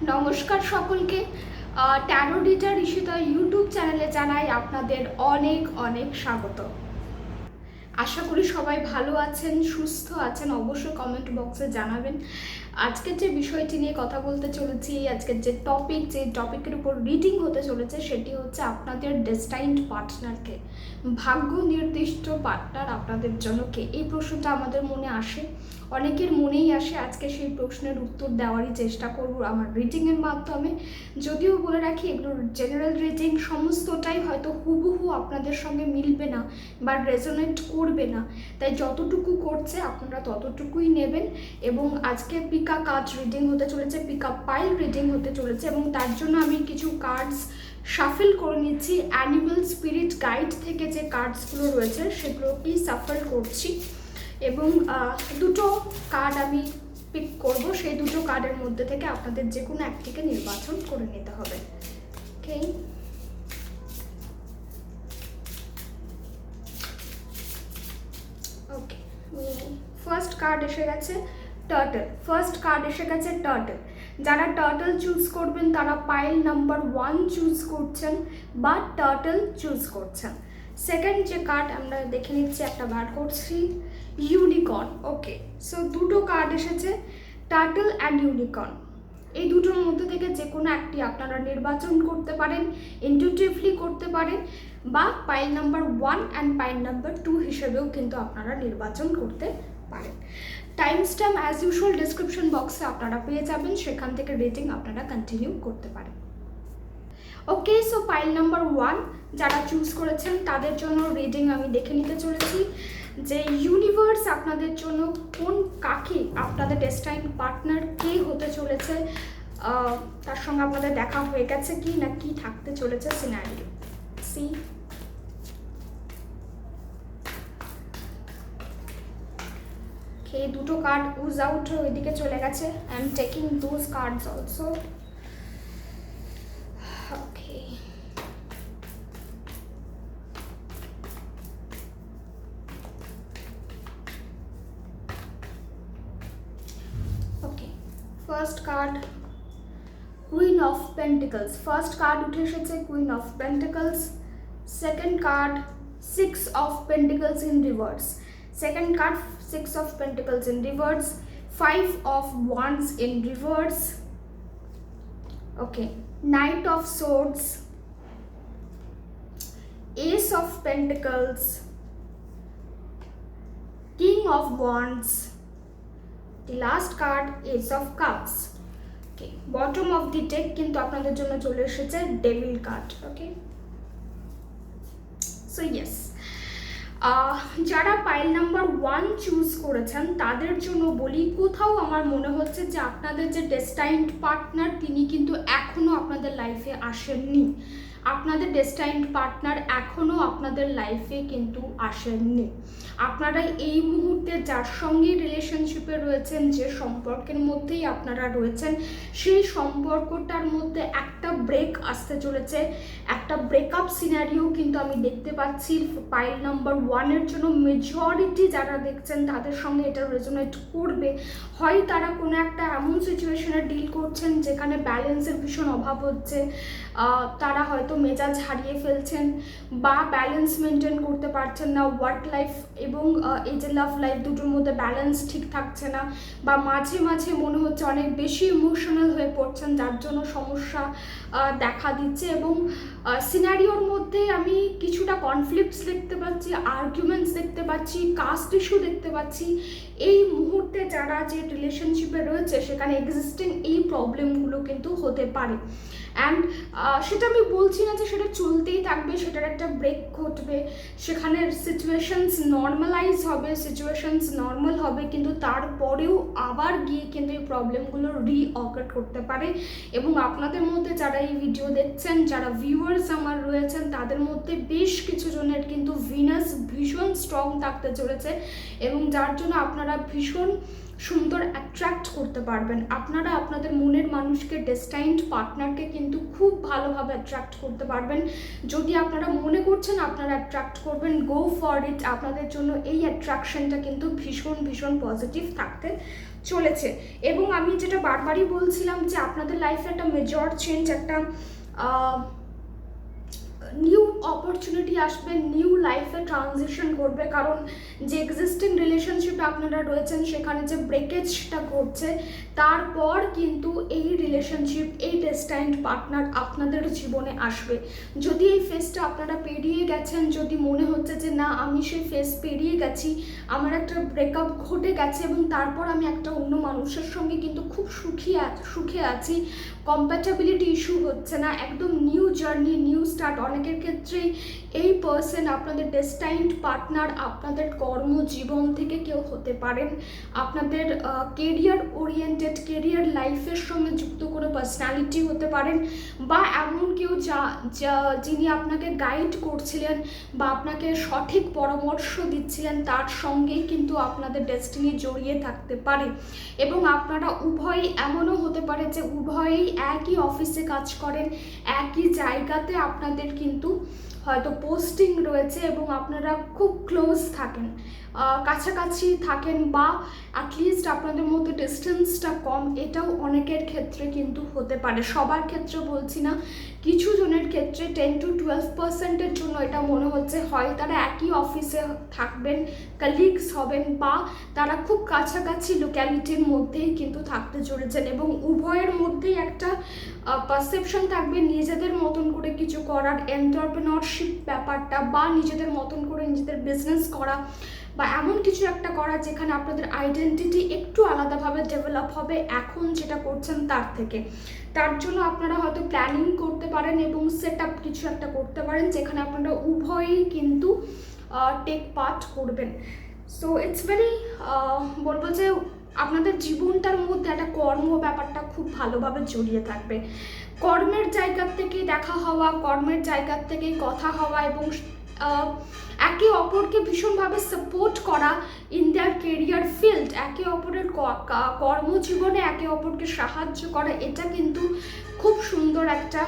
নমস্কার সকলকে। Taro reader Ishita YouTube চ্যানেলে জানাই আপনাদের অনেক অনেক স্বাগত। আশা করি সবাই ভালো আছেন, সুস্থ আছেন। অবশ্যই কমেন্ট বক্সে জানাবেন। আজকের যে বিষয়টি নিয়ে কথা বলতে চলেছি, আজকের যে টপিকের উপর রিডিং হতে চলেছে সেটি হচ্ছে আপনাদের ডেস্টাইনড পার্টনারকে, ভাগ্য নির্দিষ্ট পার্টনার আপনাদের জন্য কে। এই প্রশ্নটা আমাদের মনে আসে, অনেকের মনেই আসে। আজকে সেই প্রশ্নের উত্তর দেওয়ারই চেষ্টা করব আমার রিডিংয়ের মাধ্যমে। যদিও বলে রাখি, এগুলো জেনারেল রিডিং, সমস্তটাই হয়তো হুবহু আপনাদের সঙ্গে মিলবে না বা রেজোনেট করবে না, তাই যতটুকু করছে আপনারা ততটুকুই নেবেন। এবং আজকে পিকা কার্ড রিডিং হতে চলেছে, পিকা পাইল রিডিং হতে চলেছে, এবং তার জন্য আমি কিছু কার্ডস শাফেল করে নিচ্ছি। অ্যানিমাল স্পিরিট গাইড থেকে যে কার্ডসগুলো রয়েছে সেগুলোকেই শাফেল করছি, এবং দুটো কার্ড আমি পিক করব। সেই দুটো কার্ডের মধ্যে থেকে আপনাদের যে কোনো একটিকে নির্বাচন করে নিতে হবে। ওকে, ওকে, ফার্স্ট কার্ড এসে গেছে টার্টল। যারা টার্টল চুজ করবেন তারা পাইল নাম্বার 1 চুজ করছেন বা টার্টল চুজ করছেন। সেকেন্ড যে কার্ড আমরা দেখে নিচ্ছি, একটা বার করছি, ইউনিকর্ন। ওকে, সো দুটো কার্ড এসেছে, টার্টল অ্যান্ড ইউনিকর্ন। এই দুটোর মধ্যে থেকে যে কোনো একটি আপনারা নির্বাচন করতে পারেন, ইনটিউটিভলি করতে পারেন, বা pile number 1 and pile number 2 হিসেবেও কিন্তু আপনারা নির্বাচন করতে পারেন। Time stamp as usual description বক্সে আপনারা পেয়ে যাবেন, সেখান থেকে রেটিং আপনারা কন্টিনিউ করতে পারেন। ওকে, সো পাইল নাম্বার 1 যারা চুজ করেছেন তাদের জন্য রিডিং আমি দেখে নিতে চলেছি যে ইউনিভার্স আপনাদের জন্য কাকে, আপনাদের ডেস্টাইন পার্টনার কে হতে চলেছে, তার সঙ্গে আপনাদের দেখা হয়ে গেছে কি না কি থাকতে চলেছে সিনারিও। সি দুটো কার্ড উজ আউট ওইদিকে চলে গেছে। I am taking those cards also. Okay, okay, first card queen of pentacles. First card উঠে এসেছে queen of pentacles. Second card 6 of pentacles in reverse. Second card 6 of Pentacles in reverse, 5 of Wands in reverse. Okay, Knight of Swords, Ace of Pentacles, King of Wands, the last card Ace of Cups. Okay, bottom of the deck কিন্তু আপনাদের জন্য চলে এসেছে devil card. ওকে, so yes, যারা pile number 1 choose করেছেন তাদের জন্য বলি, কোথাও আমার মনে হচ্ছে যে আপনাদের যে ডেস্টাইনড পার্টনার তিনি কিন্তু এখনও আপনাদের লাইফে আসেননি। আপনাদের ডেস্টাইনড পার্টনার এখনও আপনাদের লাইফে কিন্তু আসেননি। আপনারা এই মুহূর্তে যার সঙ্গে রিলেশনশিপে রয়েছেন, যে সম্পর্কের মধ্যেই আপনারা রয়েছেন, সেই সম্পর্কটার মধ্যে একটা ব্রেক আসতে চলেছে, একটা ব্রেকআপ সিনারিও কিন্তু আমি দেখতে পাচ্ছি পাইল নাম্বার 1-এর জন্য। মেজরিটি যারা দেখছেন তাদের সঙ্গে এটা রেজোনেট করবে। হয় তারা কোনো একটা এমন সিচুয়েশনে ডিল করছেন যেখানে ব্যালেন্সের ভীষণ অভাব হচ্ছে, তারা হয়তো মেজাজ হারিয়ে ফেলছেন বা ব্যালেন্স মেনটেন করতে পারছেন না। ওয়ার্ক লাইফ এবং এই যে লাভ লাইফ দুটোর মধ্যে ব্যালেন্স ঠিক থাকছে না, বা মাঝে মাঝে মনে হচ্ছে অনেক বেশি ইমোশনাল হয়ে পড়ছেন, যার জন্য সমস্যা দেখা দিচ্ছে। এবং সিনারিওর মধ্যে আমি কিছুটা কনফ্লিক্টস দেখতে পাচ্ছি, আর্গুমেন্টস দেখতে পাচ্ছি, কাস্ট ইস্যু দেখতে পাচ্ছি। এই মুহূর্তে যারা যে রিলেশনশিপে রয়েছে সেখানে এক্সিস্টিং এই প্রবলেমগুলো কিন্তু হতে পারে। অ্যান্ড সেটা আমি বলছি না যে সেটা চলতেই থাকবে, সেটার একটা ব্রেক ঘটবে, সেখানে সিচুয়েশনস নর্মাল হবে, কিন্তু তারপরেও আবার গিয়ে কিন্তু এই প্রবলেমগুলো রিঅকার করতে পারে। এবং আপনাদের মধ্যে যারা এই ভিডিও দেখছেন, যারা ভিউয়ার্স আমার রয়েছেন, তাদের মধ্যে বেশ কিছু জনের কিন্তু ভিনাস ভীষণ স্ট্রং থাকতে চলেছে, এবং যার জন্য আপনারা আপনারা ভীষণ সুন্দর অ্যাট্রাক্ট করতে পারবেন। আপনারা আপনাদের মনের মানুষকে, ডেস্টাইনড পার্টনারকে কিন্তু খুব ভালোভাবে অ্যাট্রাক্ট করতে পারবেন। যদি আপনারা মনে করছেন আপনারা অ্যাট্রাক্ট করবেন, গো ফর ইট। আপনাদের জন্য এই অ্যাট্রাকশনটা কিন্তু ভীষণ ভীষণ পজিটিভ থাকতে চলেছে। এবং আমি যেটা বারবারই বলছিলাম যে আপনাদের লাইফে একটা মেজর চেঞ্জ, একটা নিউ অপরচুনিটি আসবে, নিউ লাইফে ট্রানজিশন করবে। কারণ যে এক্সিস্টিং রিলেশনশিপে আপনারা রয়েছেন সেখানে যে ব্রেকেজটা ঘটছে, তারপর কিন্তু এই রিলেশনশিপ, এই ডেস্টাইনড পার্টনার আপনাদের জীবনে আসবে। যদি এই ফেজটা আপনারা পেরিয়ে গেছেন, যদি মনে হচ্ছে যে না আমি সেই ফেজ পেরিয়ে গেছি, আমার একটা ব্রেকআপ ঘটে গেছে এবং তারপর আমি একটা অন্য মানুষের সঙ্গে কিন্তু খুব সুখে আছি, কম্প্যাটেবিলিটি ইস্যু হচ্ছে না, একদম নিউ জার্নি, নিউ স্টার্ট। অনেকের ক্ষেত্রেই এই পার্সন, আপনাদের ডেস্টাইনড পার্টনার, আপনাদের কর্মজীবন থেকে কেউ হতে পারেন, আপনাদের কেরিয়ার ওরিয়েন্টেড, কেরিয়ার লাইফের সঙ্গে যুক্ত করে পার্সোনালিটি হতে পারেন, বা এমন কেউ যিনি আপনাকে গাইড করছিলেন বা আপনাকে সঠিক পরামর্শ দিচ্ছিলেন, তার সঙ্গেই কিন্তু আপনাদের ডেস্টিনি জড়িয়ে থাকতে পারে। এবং আপনারা উভয়ই, এমনও হতে পারে যে উভয়েই একই অফিসে কাজ করেন, একই জায়গাতে আপনাদের কিন্তু হয়তো পোস্টিং রয়েছে এবং আপনারা খুব ক্লোজ থাকেন, কাছাকাছি থাকেন, বা অ্যাটলিস্ট আপনাদের মধ্যে ডিস্টেন্সটা কম। এটাও অনেকের ক্ষেত্রে কিন্তু হতে পারে, সবার ক্ষেত্রে বলছি না, কিছু জনের ক্ষেত্রে 10 to 12% জন্য এটা মনে হচ্ছে হয় তারা একই অফিসে থাকবেন, কালিগস হবেন, বা তারা খুব কাছাকাছি লোক্যালিটির মধ্যেই কিন্তু থাকতে চলেছেন। এবং উভয়ের মধ্যেই একটা পারসেপশন থাকবে নিজেদের মতন করে কিছু করার, এন্টারপ্রেনারশিপ ব্যাপারটা, বা নিজেদের মতন করে নিজেদের বিজনেস করা, বা এমন কিছু একটা করা যেখানে আপনাদের আইডেন্টিটি একটু আলাদাভাবে ডেভেলপ হবে এখন যেটা করছেন তার থেকে। তার জন্য আপনারা হয়তো প্ল্যানিং করতে পারেন এবং সেট আপ কিছু একটা করতে পারেন যেখানে আপনারা উভয়ই কিন্তু টেক পার্ট করবেন। সো ইটস ভেরি, বলবো যে আপনাদের জীবনটার মধ্যে একটা কর্ম ব্যাপারটা খুব ভালোভাবে জড়িয়ে থাকবে। কর্মের জায়গার থেকে দেখা হওয়া, কর্মের জায়গার থেকে কথা হওয়া এবং একে অপরকে ভীষণভাবে সাপোর্ট করা ইন দেয়ার কেরিয়ার ফিল্ড, একে অপরের কর্মজীবনে একে অপরকে সাহায্য করা, এটা কিন্তু খুব সুন্দর একটা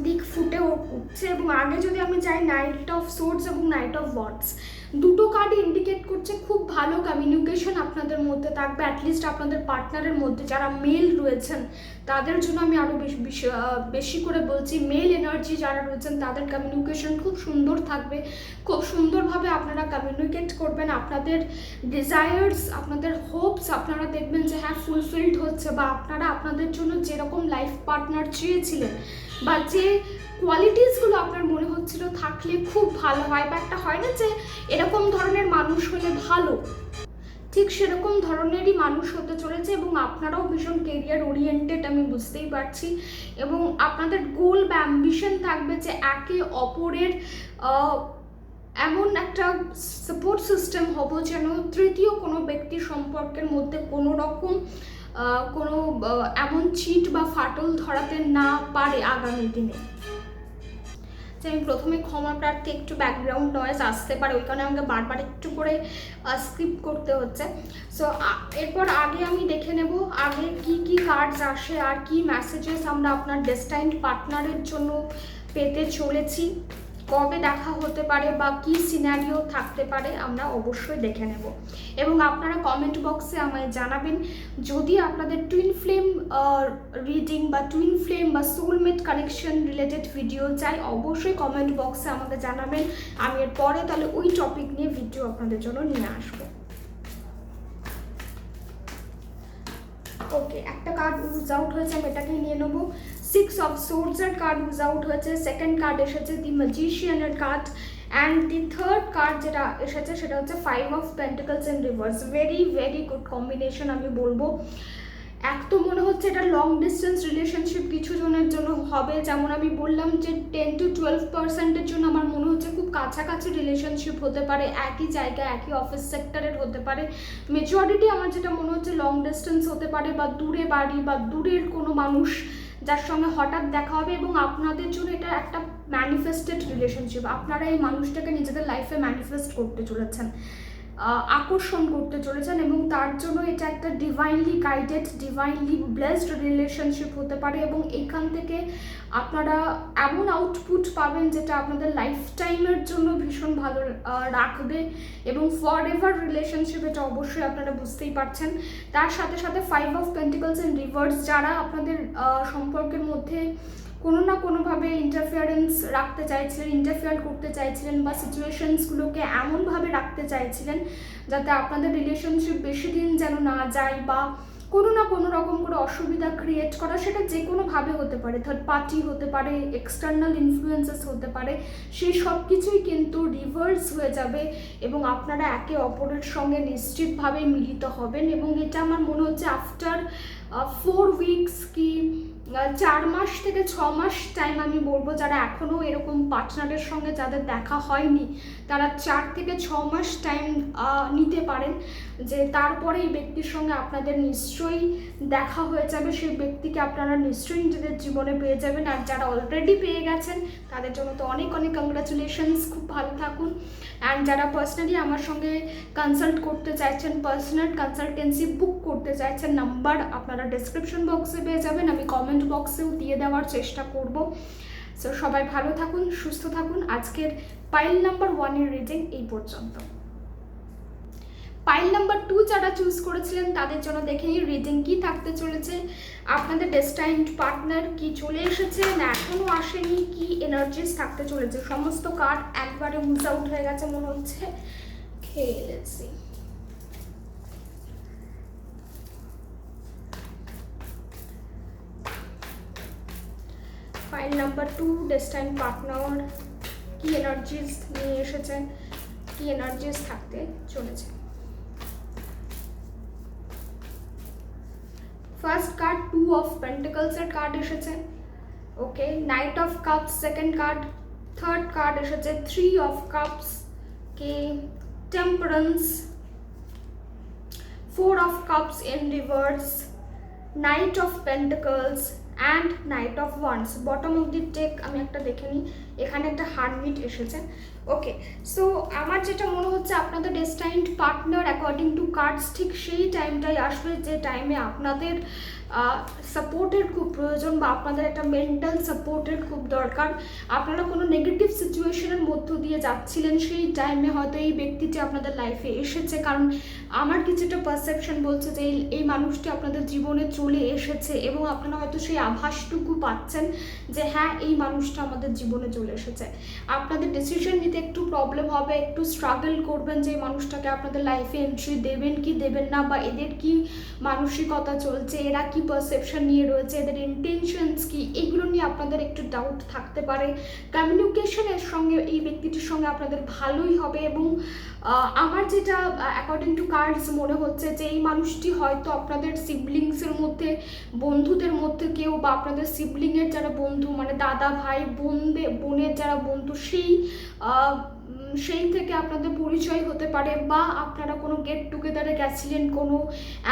দিক ফুটে উঠছে। এবং আগে যদি আমি যাই, নাইট অফ সোর্ডস এবং নাইট অফ ওয়ান্ডস, দুটো কার্ড ইন্ডিকেট করছে খুব ভালো কমিউনিকেশন আপনাদের মধ্যে থাকবে, অ্যাটলিস্ট আপনাদের পার্টনারের মধ্যে। যারা মেল রয়েছেন তাদের জন্য আমি আরও বেশি করে বলছি, মেল এনার্জি যারা রয়েছেন তাদের কমিউনিকেশন খুব সুন্দর থাকবে, খুব সুন্দরভাবে আপনারা কমিউনিকেট করবেন। আপনাদের ডিজায়ার্স, আপনাদের হোপস আপনারা দেখবেন যে হ্যাঁ ফুলফিলড হচ্ছে, বা আপনারা আপনাদের জন্য যেরকম লাইফ পার্টনার চেয়েছিলেন বা যে কোয়ালিটিসগুলো আপনার মনে হচ্ছিল থাকলে খুব ভালো হয়, বা একটা হয় না যে এরকম ধরনের মানুষ হলে ভালো, ঠিক সেরকম ধরনেরই মানুষ হতে চলেছে। এবং আপনারাও ভীষণ কেরিয়ার ওরিয়েন্টেড আমি বুঝতেই পারছি, এবং আপনাদের গোল বা অ্যাম্বিশন থাকবে যে একে অপরের এমন একটা সাপোর্ট সিস্টেম হবো যেন তৃতীয় কোনো ব্যক্তি সম্পর্কের মধ্যে কোনো রকম এমন চিট বা ফাটল ধরাতে না পারে আগামী দিনে। যে আমি প্রথমে ক্ষমা প্রার্থী, একটু ব্যাকগ্রাউন্ড নয়েজ আসতে পারে, ওই কারণে আমাকে বারবার একটু করে স্কিপ করতে হচ্ছে। সো এরপর আগে আমি দেখে নেব আগে কি কি কার্ডস আসে আর কি মেসেজেস আমরা আপনার ডেস্টাইনড পার্টনারের জন্য পেতে চলেছি, কবে দেখা হতে পারে বা কি সিনারিও থাকতে পারে আমরা অবশ্যই দেখে নেব। এবং আপনারা কমেন্ট বক্সে আমায় জানাবেন যদি আপনাদের টুইন ফ্লেম রিডিং বা টুইন ফ্লেম বা সোলমেট কানেকশন রিলেটেড ভিডিও চাই, অবশ্যই কমেন্ট বক্সে আমাকে জানাবেন। আমি এর পরে তাহলে ওই টপিক নিয়ে ভিডিও আপনাদের জন্য নিয়ে আসবো। ওকে, একটা কার্ড ইউজ আউট হয়েছে, আমি এটাকে নিয়ে নেবো। 6 অফ সোর্ডসের কার্ড ইউজ আউট হয়েছে, সেকেন্ড কার্ড এসেছে দি ম্যাজিশিয়ানের card, and the third card যেটা এসেছে সেটা হচ্ছে 5 of pentacles in reverse. Very very good combination আমি বলবো। এক তো মনে হচ্ছে এটা লং ডিস্টেন্স রিলেশনশিপ কিছু জনের জন্য হবে, যেমন আমি বললাম যে 10 to 12% জন্য আমার মনে হচ্ছে খুব কাছাকাছি রিলেশনশিপ হতে পারে, একই জায়গায় একই অফিস সেক্টরের হতে পারে। মেজরিটি আমার যেটা মনে হচ্ছে লং ডিস্টেন্স হতে পারে, বা দূরে বাড়ি বা দূরের কোনো মানুষ যার সঙ্গে হঠাৎ দেখা হবে, এবং আপনাদের জন্য এটা একটা ম্যানিফেস্টেড রিলেশনশিপ, আপনারা এই মানুষটাকে নিজেদের লাইফে ম্যানিফেস্ট করতে চলেছেন। আকর্ষণ করতে চলেছেন, এবং তার জন্য এটা একটা divinely guided, divinely blessed relationship হতে পারে, এবং এখান থেকে আপনারা এমন আউটপুট পাবেন যেটা আপনাদের লাইফ টাইমের জন্য ভীষণ ভালো রাখবে, এবং ফর এভার রিলেশনশিপ, এটা অবশ্যই আপনারা বুঝতেই পারছেন। তার সাথে সাথে 5 অফ পেন্টিকলস ইন রিভার্স, যারা আপনাদের সম্পর্কের মধ্যে কোনো না কোনোভাবে ইন্টারফিয়ারেন্স রাখতে চাইছিলেন, ইন্টারফিয়ার করতে চাইছিলেন, বা সিচুয়েশনসগুলোকে এমনভাবে রাখতে চাইছিলেন যাতে আপনাদের রিলেশনশিপ বেশি দিন যেন না যায়, বা কোনো না কোনো রকম করে অসুবিধা ক্রিয়েট করা, সেটা যে কোনোভাবে হতে পারে, থার্ড পার্টি হতে পারে, এক্সটার্নাল ইনফ্লুয়েন্সেস হতে পারে, সেই সব কিছুই কিন্তু রিভার্স হয়ে যাবে, এবং আপনারা একে অপরের সঙ্গে নিশ্চিতভাবে মিলিত হবেন। এবং এটা আমার মনে হচ্ছে আফটার 4 উইকস কি 4 মাস থেকে 6 মাস টাইম আমি বলবো, যারা এখনও এরকম পার্টনারের সঙ্গে যাদের দেখা হয়নি তারা 4 থেকে 6 মাস টাইম নিতে পারেন, যে তারপরে এই ব্যক্তির সঙ্গে আপনাদের নিশ্চয়ই দেখা হয়ে যাবে, সেই ব্যক্তিকে আপনারা নিশ্চয়ই নিজেদের জীবনে পেয়ে যাবেন। আর যারা অলরেডি পেয়ে গেছেন তাদের জন্য তো অনেক অনেক কংগ্রাচুলেশনস, খুব ভালো থাকুন। অ্যান্ড যারা পার্সোনালি আমার সঙ্গে কনসাল্ট করতে চাইছেন, পার্সোনাল কনসালটেন্সি বুক করতে চাইছেন, নাম্বার আপনারা ডেসক্রিপশন বক্সে পেয়ে যাবেন, আমি কমেন্ট বক্সেও দিয়ে দেওয়ার চেষ্টা করব। সো সবাই ভালো থাকুন, সুস্থ থাকুন। আজকের পাইল নাম্বার 1 এর রিডিং এই পর্যন্ত। পাইল নাম্বার 2 যারা চুজ করেছিলেন তাদের জন্য দেখে নিই রিডিং কি থাকতে চলেছে। আপনাদের ডেস্টাইনড পার্টনার কি চলে এসেছে না এখনো আসেনি, কি এনার্জিস থাকতে চলেছে। সমস্ত কার্ড একবারে মুজ আউট হয়ে গেছে মনে হচ্ছে। Let's see. File number 2 destined partner কি এনার্জিস নিয়ে এসেছে, কি এনার্জিস থাকতে চলেছে। ফার্স্ট কার্ড 2 অফ পেন্টিকলস এর কার্ড এসেছে, okay. Knight of cups second card, third card এসেছে 3 অফ কাপস, কে temperance, 4 of cups in reverse, knight of pentacles and knight of wands. Bottom of the deck আমি একটা দেখে নিই, এখানে একটা হার্মিট এসেছে, ওকে। সো আমার যেটা মনে হচ্ছে আপনাদের ডেস্টাইনড পার্টনার অ্যাকর্ডিং টু কার্ডস ঠিক সেই টাইমটাই আসবে যে টাইমে আপনাদের সাপোর্টের খুব প্রয়োজন, বা আপনাদের একটা মেন্টাল সাপোর্টের খুব দরকার। আপনারা কোনো নেগেটিভ সিচুয়েশনের মধ্য দিয়ে যাচ্ছিলেন, সেই টাইমে হয়তো এই ব্যক্তিটি আপনাদের লাইফে এসেছে, কারণ আমার কিছুটা পারসেপশন বলছে যে এই মানুষটি আপনাদের জীবনে চলে এসেছে, এবং আপনারা হয়তো সেই আভাসটুকু পাচ্ছেন যে হ্যাঁ এই মানুষটা আমাদের জীবনে চলে এসেছে। আপনাদের ডিসিশন নিতে একটু প্রবলেম হবে, একটু স্ট্রাগল করবেন যে এই মানুষটাকে আপনাদের লাইফে এন্ট্রি দেবেন কি দেবেন না, বা এদের কি মানসিকতা চলছে, এরা কি পারসেপশন নিয়ে রয়েছে, এদের ইন্টেনশনস কি, এগুলো নিয়ে আপনাদের একটু ডাউট থাকতে পারে। কমিউনিকেশনের সঙ্গে এই ব্যক্তিটির সঙ্গে আপনাদের ভালোই হবে, এবং আমার যেটা অ্যাকর্ডিং টু কার্ডস মনে হচ্ছে যে এই মানুষটি হয়তো আপনাদের সিবলিংসের মধ্যে, বন্ধুদের মধ্যে কেউ, বা আপনাদের সিবলিংয়ের যারা বন্ধু মানে দাদা ভাই বোনের যারা বন্ধু, সেই থেকে আপনাদের পরিচয় হতে পারে, বা আপনারা কোনো গেট টুগেদারে গেছিলেন, কোনো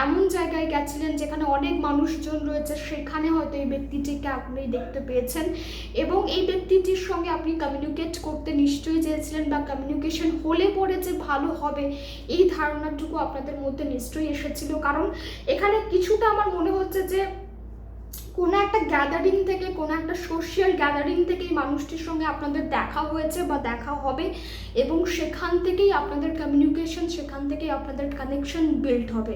এমন জায়গায় গেছিলেন যেখানে অনেক মানুষজন রয়েছে, সেখানে হয়তো এই ব্যক্তিটিকে আপনি দেখতে পেয়েছেন, এবং এই ব্যক্তিটির সঙ্গে আপনি কমিউনিকেট করতে নিশ্চয়ই চেয়েছিলেন, বা কমিউনিকেশন হলে পরে যে ভালো হবে এই ধারণাটুকু আপনাদের মধ্যে নিশ্চয়ই এসেছিল। কারণ এখানে কিছুটা আমার মনে হচ্ছে যে কোনো একটা গ্যাদারিং থেকে, কোনো একটা সোশ্যাল গ্যাদারিং থেকে এই মানুষটির সঙ্গে আপনাদের দেখা হয়েছে বা দেখা হবে, এবং সেখান থেকেই আপনাদের কমিউনিকেশন, সেখান থেকেই আপনাদের কানেকশন বিল্ড হবে।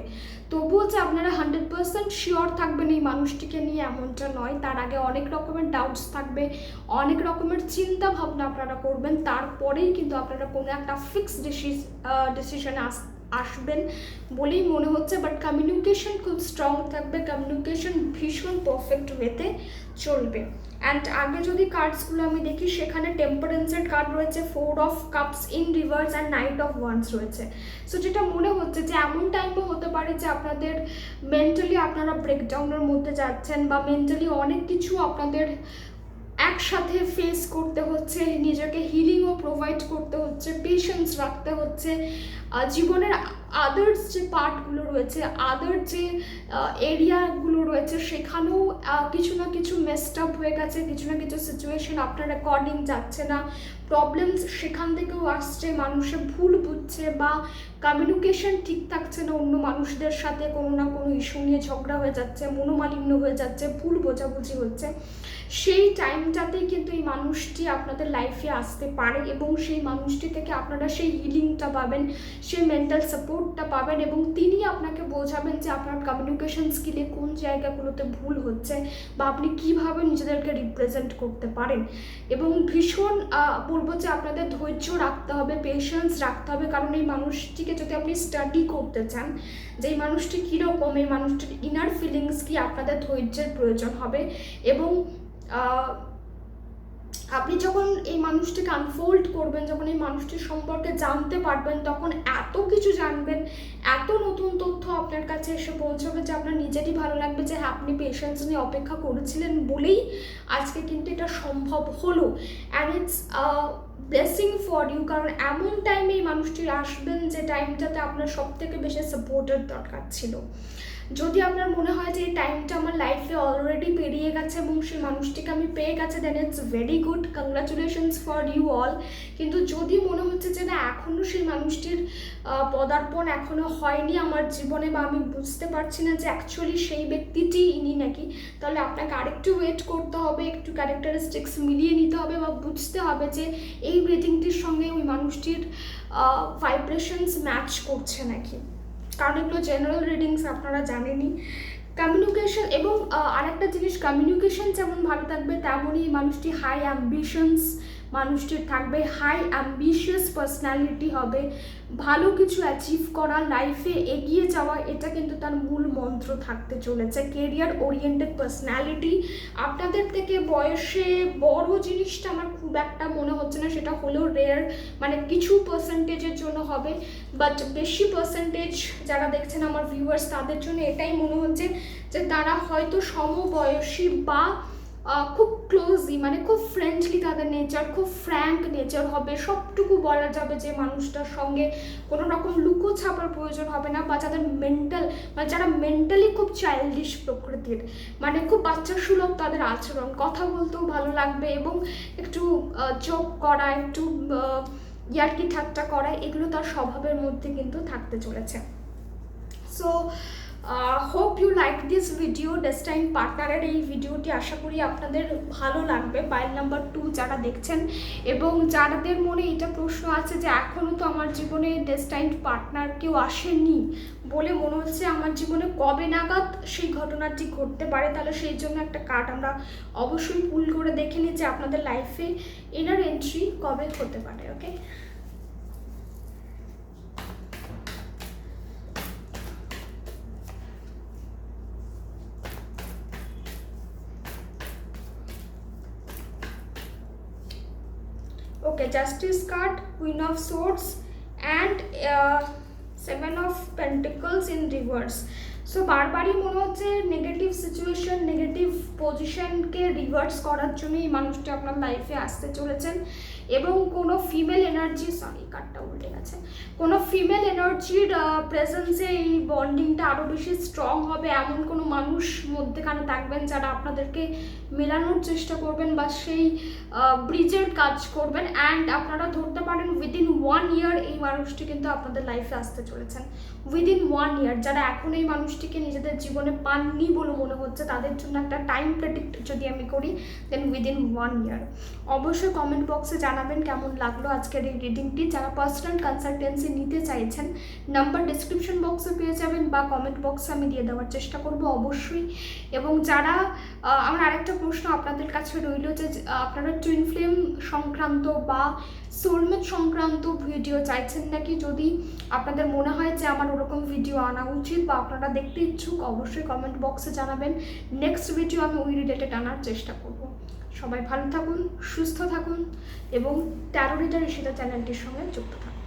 তবুও যে আপনারা 100% শিওর থাকবেন এই মানুষটিকে নিয়ে এমনটা নয়, তার আগে অনেক রকমের ডাউটস থাকবে, অনেক রকমের চিন্তা ভাবনা আপনারা করবেন, তারপরেই কিন্তু আপনারা কোনো একটা ফিক্সড ডিসিশনে আসবেন বলেই মনে হচ্ছে। বাট কমিউনিকেশন খুব স্ট্রং থাকবে, কমিউনিকেশন ভীষণ পারফেক্ট ওয়েতে চলবে। অ্যান্ড আগে যদি কার্ডসগুলো আমি দেখি, সেখানে টেম্পারেন্সের কার্ড রয়েছে, 4 of cups in rivers and knight of once রয়েছে। সো যেটা মনে হচ্ছে যে এমন টাইমও হতে পারে যে আপনাদের মেন্টালি আপনারা ব্রেকডাউনের মধ্যে যাচ্ছেন, বা মেন্টালি অনেক কিছু আপনাদের একসাথে ফেস করতে হচ্ছে, নিজেকে হিলিংও প্রোভাইড করতে হচ্ছে, পেশেন্স রাখতে হচ্ছে, জীবনের আদার্স যে পার্টগুলো রয়েছে, আদার যে এরিয়াগুলো রয়েছে, সেখানেও কিছু না কিছু মেসড আপ হয়ে গেছে, কিছু না কিছু সিচুয়েশন আপনার অ্যাকর্ডিং যাচ্ছে না, প্রবলেমস সেখান থেকেও আসছে, মানুষে ভুল বুঝছে, বা কমিউনিকেশন ঠিক থাকছে না, অন্য মানুষদের সাথে কোনো না কোনো ইস্যু নিয়ে ঝগড়া হয়ে যাচ্ছে, মনোমালিন্য হয়ে যাচ্ছে, ভুল বোঝাবুঝি হচ্ছে, সেই টাইমটাতেই কিন্তু এই মানুষটি আপনাদের লাইফে আসতে পারে এবং সেই মানুষটি থেকে আপনারা সেই হিলিংটা পাবেন, সেই মেন্টাল সাপোর্টটা পাবেন এবং তিনি আপনাকে বোঝাবেন যে আপনার কমিউনিকেশন স্কিলে কোন জায়গাগুলোতে ভুল হচ্ছে বা আপনি কীভাবে নিজেদেরকে রিপ্রেজেন্ট করতে পারেন। এবং ভীষণ বলবো যে আপনাদের ধৈর্য রাখতে হবে, পেশেন্স রাখতে হবে, কারণ এই মানুষটিকে যদি আপনি স্টাডি করতে চান যে এই মানুষটি কীরকম, এই মানুষটির ইনার ফিলিংস কি, আপনাদের ধৈর্যের প্রয়োজন হবে। এবং আপনি যখন এই মানুষটিকে আনফোল্ড করবেন, যখন এই মানুষটির সম্পর্কে জানতে পারবেন, তখন এত কিছু জানবেন, এত নতুন তথ্য আপনার কাছে এসে পৌঁছবে যে আপনার নিজেরই ভালো লাগবে যে হ্যাঁ আপনি পেশেন্স নিয়ে অপেক্ষা করেছিলেন বলেই আজকে কিন্তু এটা সম্ভব হলো। And it's blessing for you, কারণ এমন টাইমে এই মানুষটি আসবেন যে টাইমটাতে আপনার সব থেকে বেশি সাপোর্টের দরকার ছিল। যদি আপনার মনে হয় যে এই টাইমটা আমার লাইফে অলরেডি পেরিয়ে গেছে এবং সেই মানুষটিকে আমি পেয়ে গেছে, then it's very good, congratulations for you all. কিন্তু যদি মনে হচ্ছে যে না এখনও সেই মানুষটির পদার্পণ এখনও হয়নি আমার জীবনে বা আমি বুঝতে পারছি না যে অ্যাকচুয়ালি সেই ব্যক্তিটি ইনি নাকি, তাহলে আপনাকে আরেকটু ওয়েট করতে হবে, একটু ক্যারেক্টারিস্টিক্স মিলিয়ে নিতে হবে বা বুঝতে হবে যে এই রিডিংটির সঙ্গে ওই মানুষটির ভাইব্রেশনস ম্যাচ করছে নাকি, কারণ এগুলো জেনারেল রিডিংস আপনারা জানেনই। কমিউনিকেশন এবং আরেকটা জিনিস, কমিউনিকেশন যেমন ভালো থাকবে তেমনই মানুষটি হাই অ্যাম্বিশনস মানুষটির থাকবে, হাই অ্যাম্বিশিয়াস পার্সোনালিটি হবে, ভালো কিছু অ্যাচিভ করা, লাইফে এগিয়ে যাওয়া, এটা কিন্তু তার মূল মন্ত্র থাকতে চলেছে। কেরিয়ার ওরিয়েন্টেড পার্সোনালিটি, আপনাদের থেকে বয়সে বড় জিনিসটা আমার খুব একটা মনে হচ্ছে না, সেটা হলেও রেয়ার, মানে কিছু পার্সেন্টেজের জন্য হবে, বাট বেশি পার্সেন্টেজ যারা দেখছেন আমার ভিউয়ার্স তাদের জন্য এটাই মনে হচ্ছে যে তারা হয়তো সমবয়সী বা খুব ক্লোজলি, মানে খুব ফ্রেন্ডলি তাদের নেচার, খুব ফ্র্যাঙ্ক নেচার হবে, সবটুকু বলা যাবে যে মানুষটার সঙ্গে কোনো রকম লুকো ছাপার প্রয়োজন হবে না, বা যাদের মেন্টাল, মানে যারা মেন্টালি খুব চাইল্ডিশ প্রকৃতির, মানে খুব বাচ্চা সুলভ তাদের আচরণ, কথা বলতেও ভালো লাগবে এবং একটু জোক করা, একটু ইয়ার্কি ঠাট্টা করা, এগুলো তার স্বভাবের মধ্যে কিন্তু থাকতে চলেছে। So hope you like this video. Destined পার্টনারের এই ভিডিওটি আশা করি আপনাদের ভালো লাগবে, পাইল নাম্বার 2 যারা দেখছেন, এবং যাদের মনে এটা প্রশ্ন আছে যে এখনও তো আমার জীবনে ডেস্টাইন পার্টনার কেউ আসেনি বলে মনে হচ্ছে, আমার জীবনে কবে নাগাদ সেই ঘটনাটি ঘটতে পারে, তাহলে সেই জন্য একটা কার্ড আমরা অবশ্যই পুল করে দেখে নিই যে আপনাদের লাইফে ইনার এন্ট্রি কবে হতে পারে। ওকে, okay, Justice card, Queen of Swords and 7 of Pentacles in reverse. So বারবারই মনে হচ্ছে নেগেটিভ সিচুয়েশন, নেগেটিভ পজিশনকে রিভার্স করার জন্য এই মানুষটি আপনার লাইফে আসতে চলেছেন এবং কোনো ফিমেল এনার্জি, সরি কার্ডটা উল্টে গেছে, কোনো ফিমেল এনার্জির প্রেজেন্সে এই বন্ডিংটা আরও বেশি স্ট্রং হবে, এমন কোনো মানুষ মধ্যেখানে থাকবেন যারা আপনাদেরকে মেলানোর চেষ্টা করবেন বা সেই ব্রিজের কাজ করবেন। অ্যান্ড আপনারা ধরতে পারেন উইদিন 1 ইয়ার এই মানুষটি কিন্তু আপনাদের লাইফে আসতে চলেছেন, উইদিন 1 ইয়ার। যারা এখন এই মানুষটিকে নিজেদের জীবনে পাননি বলে মনে হচ্ছে তাদের জন্য একটা টাইম প্রেডিক্ট যদি আমি করি, দেন উইদিন 1 ইয়ার। অবশ্যই কমেন্ট বক্সে জানাবেন কেমন লাগলো আজকের এই রিডিংটি। যারা পার্সোনাল কনসালটেন্সি নিতে চাইছেন নাম্বার ডিসক্রিপশন বক্সে পেয়ে যাবেন বা কমেন্ট বক্সে আমি দিয়ে দেওয়ার চেষ্টা করব অবশ্যই। এবং যারা আমার আরেকটা প্রশ্ন আপনাদের কাছে রইল যে আপনারা টুইন ফ্লেম সংক্রান্ত বা সোলমেট সংক্রান্ত ভিডিও চাইছেন নাকি, যদি আপনাদের মনে হয় যে আমার ওরকম ভিডিও আনা উচিত বা আপনারা দেখতে ইচ্ছুক অবশ্যই কমেন্ট বক্সে জানাবেন। নেক্সট ভিডিও আমি ওই রিলেটেড আনার চেষ্টা করব। সবাই ভালো থাকুন, সুস্থ থাকুন এবং ট্যারো রিডার ঈশিতা চ্যানেলটির সঙ্গে যুক্ত থাকুন।